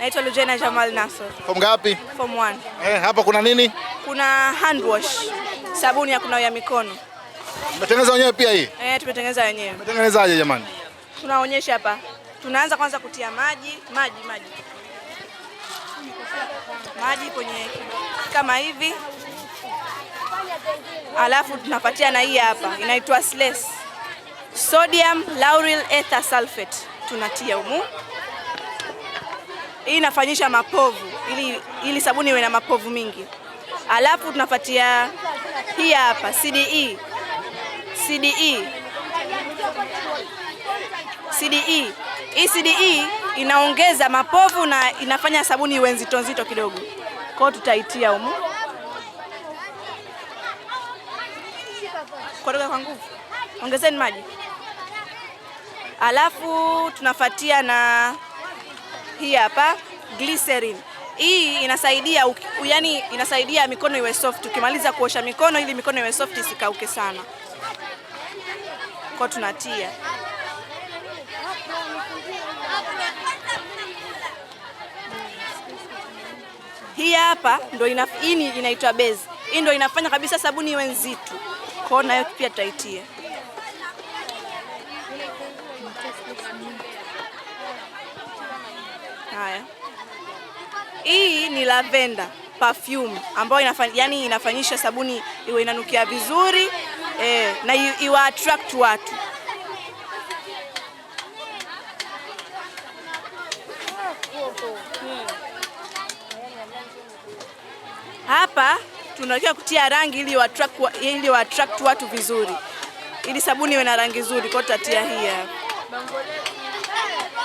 Naitwa Lujena Jamal Nasor. Form ngapi? Form 1. Hapa kuna nini? Kuna hand wash. Sabuni ya kunawia mikono. Umetengeneza wenyewe pia hii? Tumetengeneza wenyewe. Umetengenezaje jamani? Tunaonyesha hapa. Tunaanza kwanza kutia maji kwenye kama hivi. Alafu tunapatia na hii hapa inaitwa SLS. Sodium lauryl ether sulfate. Tunatia humu. Hii inafanyisha mapovu ili sabuni iwe na mapovu mingi. Alafu tunapatia hii hapa CDE. Hii CDE inaongeza mapovu na inafanya sabuni iwe nzito nzito kidogo. Kwa hiyo tutaitia humu. Koroga kwa nguvu. Ongezeni maji. Alafu tunafuatia na hii hapa glycerin. Hii inasaidia inasaidia mikono iwe soft. Ukimaliza kuosha mikono ili mikono iwe soft isikauke sana. Kwa tunatia. Hii hapa ndio inaitwa base. Hii ndio inafanya kabisa sabuni iwe nzito. Kwa nayo pia tutaitia. Haya. Hii ni lavender perfume ambayo inafanyisha sabuni iwe inanukia vizuri na iwe attract watu. Hapa tunatakiwa kutia rangi ili wa attract watu vizuri. Ili sabuni iwe na rangi nzuri, kwa tutatia hii hapa.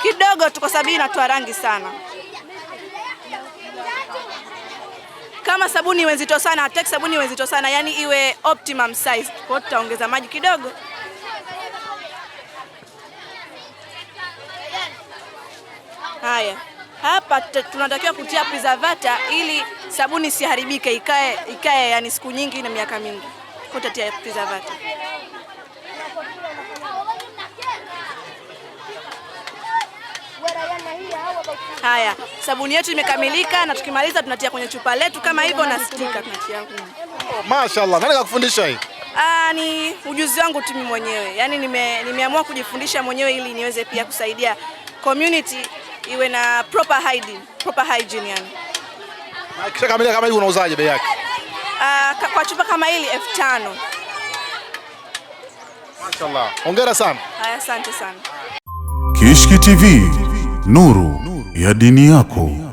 Kidogo tu kwa sababu inatoa rangi sana. Kama sabuni iwe nzito sana, hataki sabuni iwe nzito sana, yani iwe optimum size. Kwa hiyo tutaongeza maji kidogo. Haya. Hapa tunatakiwa kutia preservator ili sabuni isiharibike, ikae yani siku nyingi na miaka mingi. Kwa tutatia preservator. Haya, sabuni yetu imekamilika na tukimaliza tunatia kwenye chupa letu kama hivyo na stika tunatia huko. Mashaallah, nani kakufundisha hii? Ni ujuzi wangu tu mimi mwenyewe. Yaani nimeamua kujifundisha mwenyewe ili niweze pia kusaidia community iwe na proper hygiene yani. Kisha kamilika kama hivi unauzaje bei yake? Kwa chupa kama hili 5,000. Mashaallah. Hongera sana. Haya, asante sana. Kishki TV, nuru ya dini yako.